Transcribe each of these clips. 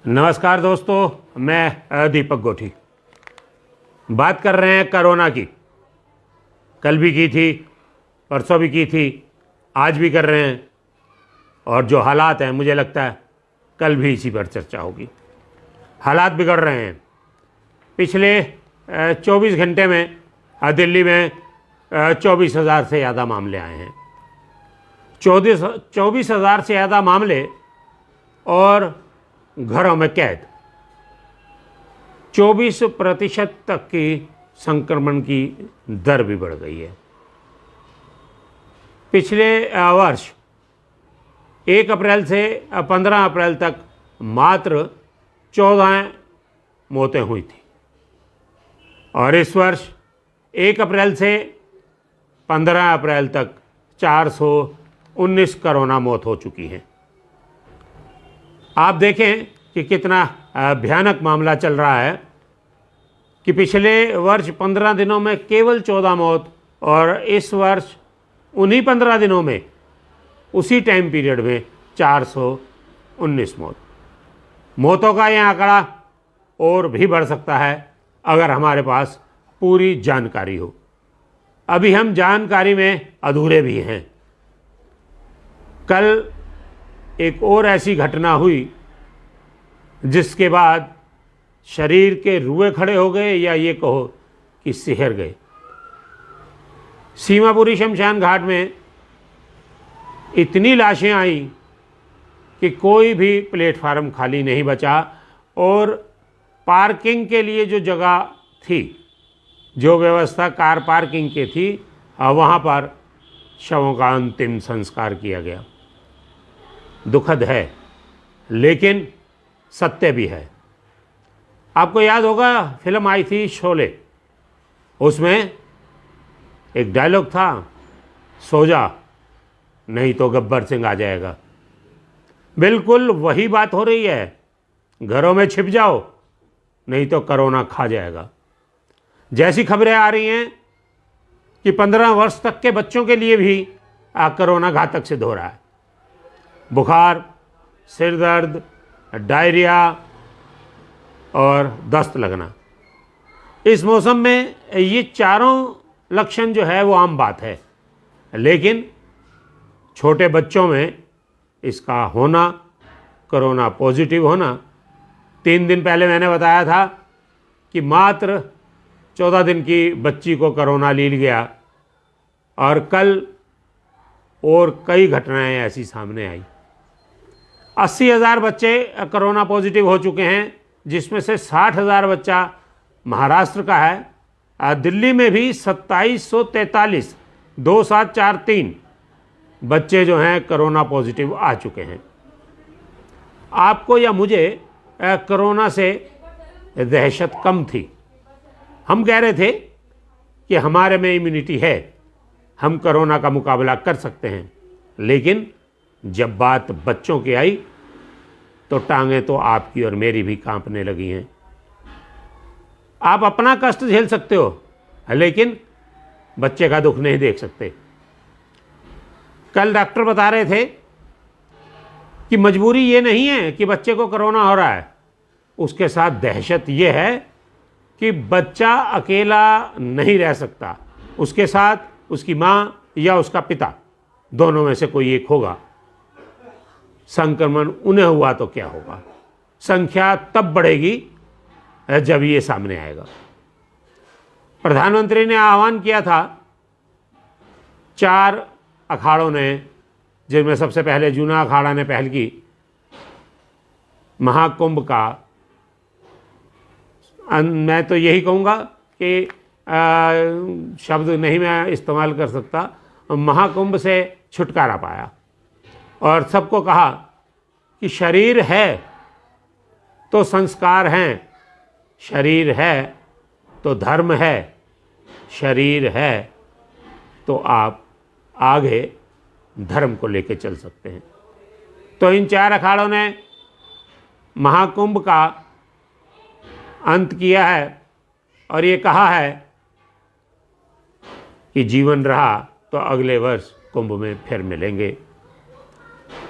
नमस्कार दोस्तों, मैं दीपक गोठी बात कर रहे हैं कोरोना की। कल भी की थी, परसों भी की थी, आज भी कर रहे हैं। और जो हालात हैं, मुझे लगता है कल भी इसी पर चर्चा होगी। हालात बिगड़ रहे हैं। पिछले 24 घंटे में दिल्ली में 24,000 से ज़्यादा मामले आए हैं। 24,000 से ज़्यादा मामले और घरों में कैद। 24% तक की संक्रमण की दर भी बढ़ गई है। पिछले वर्ष 1 अप्रैल से 15 अप्रैल तक मात्र 14 मौतें हुई थी और इस वर्ष 1 अप्रैल से 15 अप्रैल तक 419 कोरोना मौत हो चुकी हैं। आप देखें कि कितना भयानक मामला चल रहा है कि पिछले वर्ष 15 दिनों में केवल 14 मौत और इस वर्ष उन्हीं 15 दिनों में उसी टाइम पीरियड में 419 मौत। मौतों का यह आंकड़ा और भी बढ़ सकता है अगर हमारे पास पूरी जानकारी हो। अभी हम जानकारी में अधूरे भी हैं। कल एक और ऐसी घटना हुई जिसके बाद शरीर के रुए खड़े हो गए, या ये कहो कि सिहर गए। सीमापुरी शमशान घाट में इतनी लाशें आई कि कोई भी प्लेटफार्म खाली नहीं बचा और पार्किंग के लिए जो जगह थी, जो व्यवस्था कार पार्किंग की थी, वहाँ पर शवों का अंतिम संस्कार किया गया। दुखद है लेकिन सत्य भी है। आपको याद होगा, फिल्म आई थी शोले, उसमें एक डायलॉग था, सो जा नहीं तो गब्बर सिंह आ जाएगा। बिल्कुल वही बात हो रही है। घरों में छिप जाओ नहीं तो कोरोना खा जाएगा। जैसी खबरें आ रही हैं कि 15 वर्ष तक के बच्चों के लिए भी कोरोना घातक सिद्ध हो रहा है। बुखार, सिर दर्द, डायरिया और दस्त लगना। इस मौसम में ये चारों लक्षण जो है वो आम बात है, लेकिन छोटे बच्चों में इसका होना, कोरोना पॉजिटिव होना, 3 दिन पहले मैंने बताया था कि मात्र 14 दिन की बच्ची को कोरोना लील गया और कल और कई घटनाएं ऐसी सामने आई। 80,000 बच्चे कोरोना पॉजिटिव हो चुके हैं, जिसमें से 60,000 बच्चा महाराष्ट्र का है। दिल्ली में भी 2743 बच्चे जो हैं कोरोना पॉजिटिव आ चुके हैं। आपको या मुझे कोरोना से दहशत कम थी। हम कह रहे थे कि हमारे में इम्यूनिटी है, हम कोरोना का मुकाबला कर सकते हैं, लेकिन जब बात बच्चों की आई तो टांगें तो आपकी और मेरी भी कांपने लगी हैं। आप अपना कष्ट झेल सकते हो, लेकिन बच्चे का दुख नहीं देख सकते। कल डॉक्टर बता रहे थे कि मजबूरी ये नहीं है कि बच्चे को कोरोना हो रहा है, उसके साथ दहशत ये है कि बच्चा अकेला नहीं रह सकता, उसके साथ उसकी माँ या उसका पिता, दोनों में से कोई एक होगा। संक्रमण उन्हें हुआ तो क्या होगा? संख्या तब बढ़ेगी जब ये सामने आएगा। प्रधानमंत्री ने आह्वान किया था 4 अखाड़ों ने, जिनमें सबसे पहले जूना अखाड़ा ने पहल की, महाकुंभ का। मैं तो यही कहूँगा कि शब्द नहीं मैं इस्तेमाल कर सकता, महाकुंभ से छुटकारा पाया और सबको कहा कि शरीर है तो संस्कार हैं, शरीर है तो धर्म है, शरीर है तो आप आगे धर्म को लेकर चल सकते हैं। तो इन 4 अखाड़ों ने महाकुंभ का अंत किया है और ये कहा है कि जीवन रहा तो अगले वर्ष कुंभ में फिर मिलेंगे।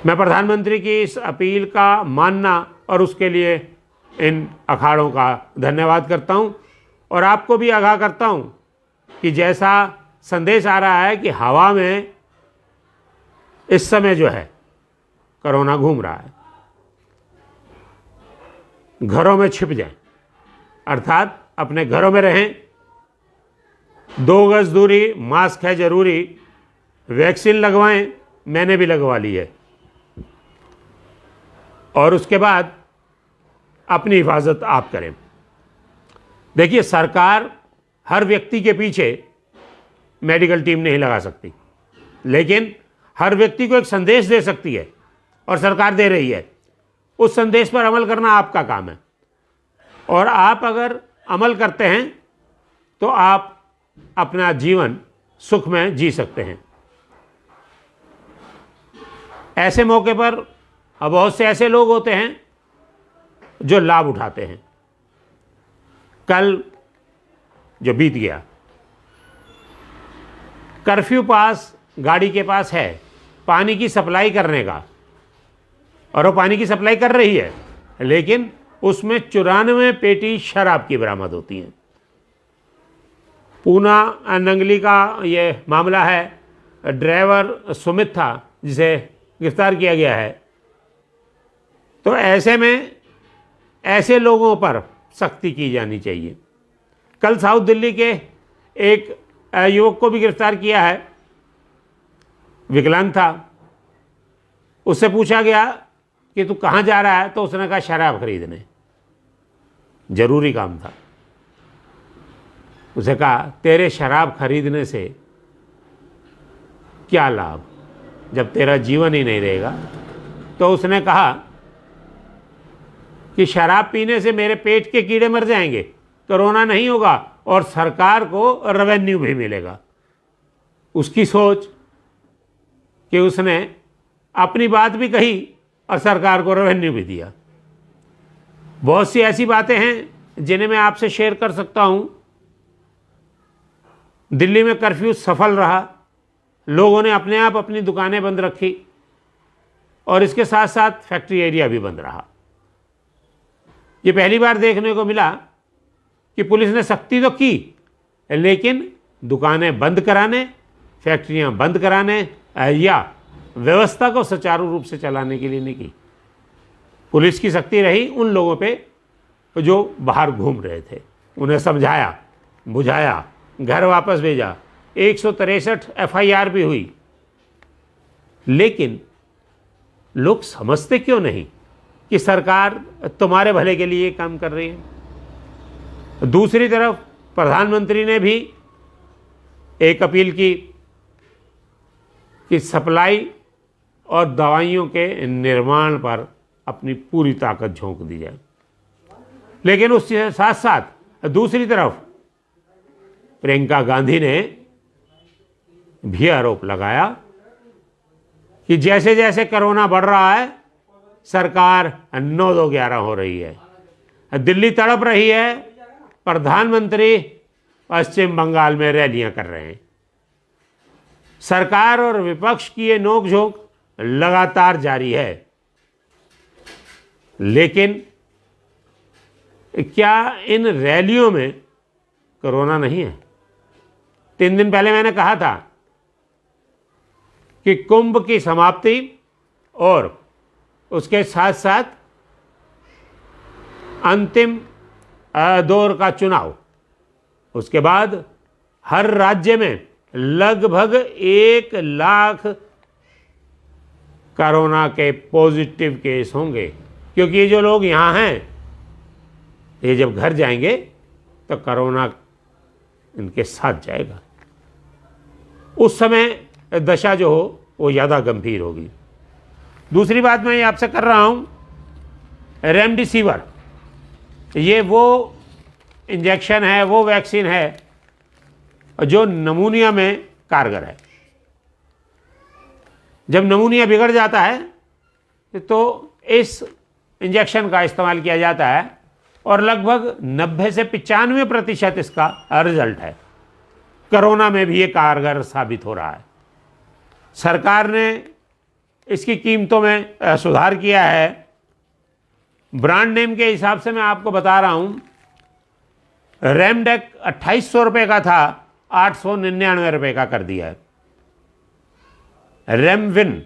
मैं प्रधानमंत्री की इस अपील का मानना और उसके लिए इन अखाड़ों का धन्यवाद करता हूँ। और आपको भी आगाह करता हूँ कि जैसा संदेश आ रहा है कि हवा में इस समय जो है कोरोना घूम रहा है, घरों में छिप जाएं, अर्थात अपने घरों में रहें, 2 गज दूरी, मास्क है ज़रूरी, वैक्सीन लगवाएं, मैंने भी लगवा ली है, और उसके बाद अपनी हिफाजत आप करें। देखिए, सरकार हर व्यक्ति के पीछे मेडिकल टीम नहीं लगा सकती, लेकिन हर व्यक्ति को एक संदेश दे सकती है, और सरकार दे रही है। उस संदेश पर अमल करना आपका काम है, और आप अगर अमल करते हैं तो आप अपना जीवन सुख में जी सकते हैं। ऐसे मौके पर बहुत से ऐसे लोग होते हैं जो लाभ उठाते हैं। कल जो बीत गया, कर्फ्यू पास गाड़ी के पास है पानी की सप्लाई करने का, और वो पानी की सप्लाई कर रही है, लेकिन उसमें 94 पेटी शराब की बरामद होती हैं। पूना नंगली का ये मामला है। ड्राइवर सुमित था जिसे गिरफ्तार किया गया है। तो ऐसे में ऐसे लोगों पर सख्ती की जानी चाहिए। कल साउथ दिल्ली के एक युवक को भी गिरफ्तार किया है, विकलांग था। उससे पूछा गया कि तू कहाँ जा रहा है, तो उसने कहा शराब खरीदने, जरूरी काम था। उसे कहा तेरे शराब खरीदने से क्या लाभ, जब तेरा जीवन ही नहीं रहेगा। तो उसने कहा कि शराब पीने से मेरे पेट के कीड़े मर जाएंगे, कोरोना नहीं होगा, और सरकार को रेवेन्यू भी मिलेगा। उसकी सोच कि उसने अपनी बात भी कही और सरकार को रेवेन्यू भी दिया। बहुत सी ऐसी बातें हैं जिन्हें मैं आपसे शेयर कर सकता हूं। दिल्ली में कर्फ्यू सफल रहा, लोगों ने अपने आप अपनी दुकानें बंद रखी, और इसके साथ साथ फैक्ट्री एरिया भी बंद रहा। ये पहली बार देखने को मिला कि पुलिस ने सख्ती तो की, लेकिन दुकानें बंद कराने, फैक्ट्रियां बंद कराने या व्यवस्था को सुचारू रूप से चलाने के लिए नहीं की। पुलिस की सख्ती रही उन लोगों पे जो बाहर घूम रहे थे, उन्हें समझाया, बुझाया, घर वापस भेजा। 163 FIR भी हुई। लेकिन लोग समझते क्यों नहीं कि सरकार तुम्हारे भले के लिए काम कर रही है। दूसरी तरफ प्रधानमंत्री ने भी एक अपील की कि सप्लाई और दवाइयों के निर्माण पर अपनी पूरी ताकत झोंक दी जाए। लेकिन उसके साथ साथ दूसरी तरफ प्रियंका गांधी ने भी आरोप लगाया कि जैसे जैसे कोरोना बढ़ रहा है, सरकार 9-2-11 हो रही है, दिल्ली तड़प रही है, प्रधानमंत्री पश्चिम बंगाल में रैलियां कर रहे हैं। सरकार और विपक्ष की ये नोकझोंक लगातार जारी है। लेकिन क्या इन रैलियों में कोरोना नहीं है? 3 दिन पहले मैंने कहा था कि कुंभ की समाप्ति और उसके साथ साथ अंतिम दौर का चुनाव, उसके बाद हर राज्य में लगभग 1 लाख कोरोना के पॉजिटिव केस होंगे, क्योंकि ये जो लोग यहाँ हैं, ये जब घर जाएंगे तो कोरोना इनके साथ जाएगा। उस समय दशा जो हो वो ज़्यादा गंभीर होगी। दूसरी बात मैं आपसे कर रहा हूँ, रेमडेसिविर, ये वो इंजेक्शन है, वो वैक्सीन है जो नमूनिया में कारगर है। जब नमूनिया बिगड़ जाता है तो इस इंजेक्शन का इस्तेमाल किया जाता है, और लगभग 90 से 95% इसका रिजल्ट है। कोरोना में भी ये कारगर साबित हो रहा है। सरकार ने इसकी कीमतों में सुधार किया है, ब्रांड नेम के हिसाब से मैं आपको बता रहा हूँ, रेमडेक 2800 रुपये का था, 899 रुपये का कर दिया है। रेमविन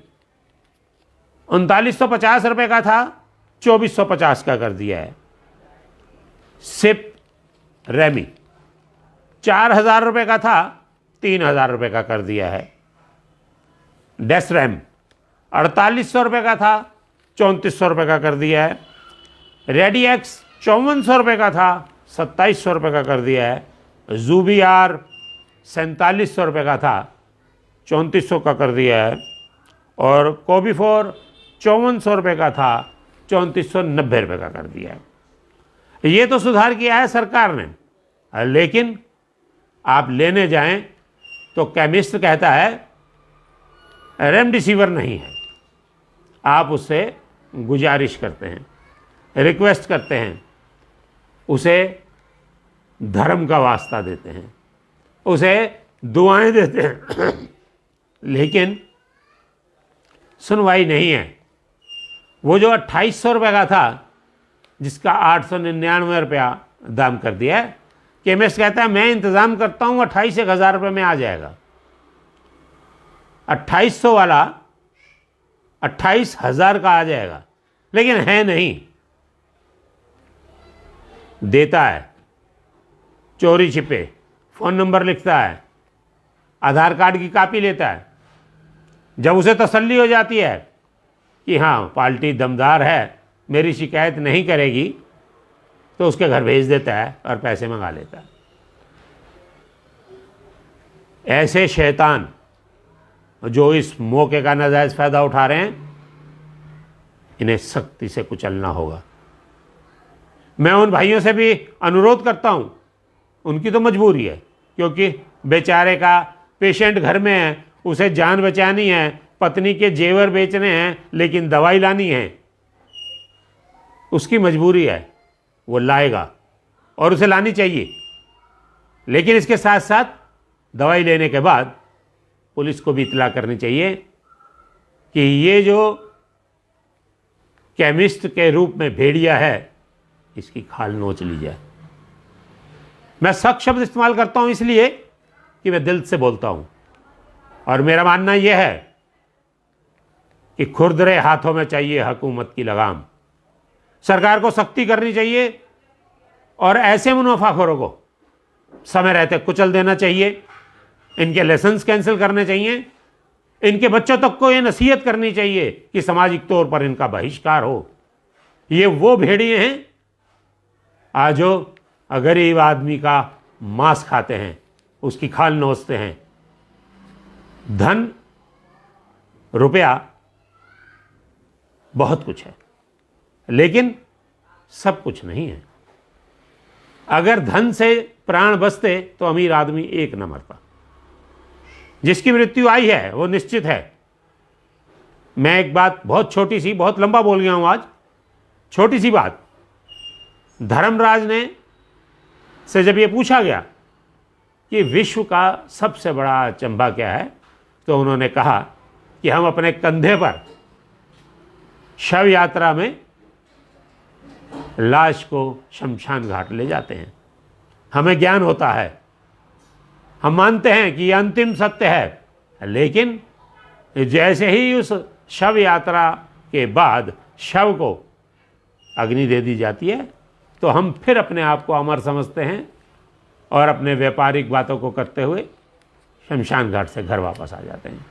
3950 रुपये का था, 2450 का कर दिया है। सिप रेमी 4000 रुपये का था, 3000 रुपये का कर दिया है। डेसरैम 4800 रुपये का था, 3400 रुपये का कर दिया है। रेडिएक्स 5400 रुपये का था, 2700 रुपये का कर दिया है। जूबी आर 4700 रुपये का था, 3400 का कर दिया है। और कोबीफोर 5400 रुपये का था, 3490 रुपये का कर दिया है। ये तो सुधार किया है सरकार ने, लेकिन आप लेने जाएं तो केमिस्ट कहता है रेमडेसिविर नहीं है। आप उससे गुजारिश करते हैं, रिक्वेस्ट करते हैं, उसे धर्म का वास्ता देते हैं, उसे दुआएं देते हैं, लेकिन सुनवाई नहीं है। वो जो 2800 रुपये का था, जिसका 899 रुपया दाम कर दिया है, केमिस्ट कहता है मैं इंतज़ाम करता हूँ 28,000 रुपये में आ जाएगा। 2800 वाला 28,000 का आ जाएगा, लेकिन है नहीं। देता है चोरी छिपे, फ़ोन नंबर लिखता है, आधार कार्ड की कॉपी लेता है। जब उसे तसल्ली हो जाती है कि हाँ पार्टी दमदार है, मेरी शिकायत नहीं करेगी, तो उसके घर भेज देता है और पैसे मंगा लेता है। ऐसे शैतान जो इस मौके का नाजायज़ फ़ायदा उठा रहे हैं, इन्हें सख्ती से कुचलना होगा। मैं उन भाइयों से भी अनुरोध करता हूं, उनकी तो मजबूरी है, क्योंकि बेचारे का पेशेंट घर में है, उसे जान बचानी है, पत्नी के जेवर बेचने हैं, लेकिन दवाई लानी है, उसकी मजबूरी है, वो लाएगा और उसे लानी चाहिए। लेकिन इसके साथ साथ दवाई लेने के बाद पुलिस को भी इत्तला करनी चाहिए कि ये जो केमिस्ट के रूप में भेड़िया है, इसकी खाल नोच ली जाए। मैं सख्त शब्द इस्तेमाल करता हूं इसलिए कि मैं दिल से बोलता हूं, और मेरा मानना यह है कि खुरदरे हाथों में चाहिए हुकूमत की लगाम। सरकार को सख्ती करनी चाहिए और ऐसे मुनाफाखोरों को समय रहते कुचल देना चाहिए। इनके लाइसेंस कैंसिल करने चाहिए। इनके बच्चों तक को ये नसीहत करनी चाहिए कि सामाजिक तौर पर इनका बहिष्कार हो। ये वो भेड़िए हैं आज जो गरीब आदमी का मांस खाते हैं, उसकी खाल नोचते हैं। धन रुपया बहुत कुछ है, लेकिन सब कुछ नहीं है। अगर धन से प्राण बचते तो अमीर आदमी एक न मरता। जिसकी मृत्यु आई है वो निश्चित है। मैं एक बात बहुत छोटी सी, बहुत लंबा बोल गया हूं आज, छोटी सी बात। धर्मराज ने से जब ये पूछा गया कि विश्व का सबसे बड़ा अचंभा क्या है, तो उन्होंने कहा कि हम अपने कंधे पर शव यात्रा में लाश को शमशान घाट ले जाते हैं। हमें ज्ञान होता है, हम मानते हैं कि यह अंतिम सत्य है, लेकिन जैसे ही उस शव यात्रा के बाद शव को अग्नि दे दी जाती है, तो हम फिर अपने आप को अमर समझते हैं और अपने व्यापारिक बातों को करते हुए शमशान घाट से घर वापस आ जाते हैं।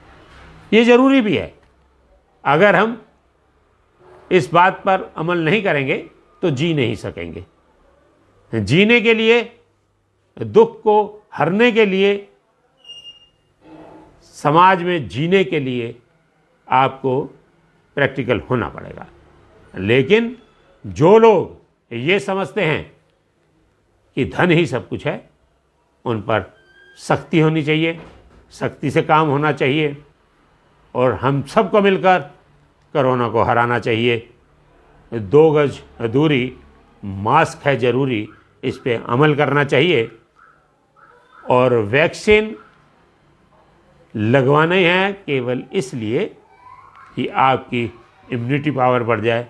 ये ज़रूरी भी है। अगर हम इस बात पर अमल नहीं करेंगे तो जी नहीं सकेंगे। जीने के लिए, दुख को हरने के लिए, समाज में जीने के लिए आपको प्रैक्टिकल होना पड़ेगा। लेकिन जो लोग ये समझते हैं कि धन ही सब कुछ है, उन पर सख्ती होनी चाहिए, सख्ती से काम होना चाहिए, और हम सबको मिलकर कोरोना को हराना चाहिए। 2 गज दूरी, मास्क है ज़रूरी, इस पे अमल करना चाहिए। और वैक्सीन लगवाना है केवल इसलिए कि आपकी इम्यूनिटी पावर बढ़ जाए,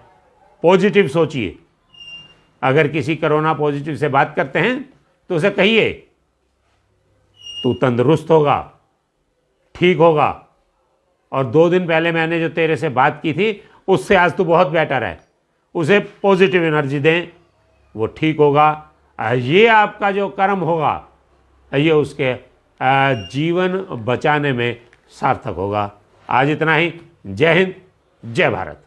पॉजिटिव सोचिए। अगर किसी कोरोना पॉजिटिव से बात करते हैं तो उसे कहिए तू तंदुरुस्त होगा, ठीक होगा, और 2 दिन पहले मैंने जो तेरे से बात की थी उससे आज तू बहुत बेटर है। उसे पॉजिटिव एनर्जी दें, वो ठीक होगा। ये आपका जो कर्म होगा ये उसके जीवन बचाने में सार्थक होगा। आज इतना ही। जय हिंद, जय भारत।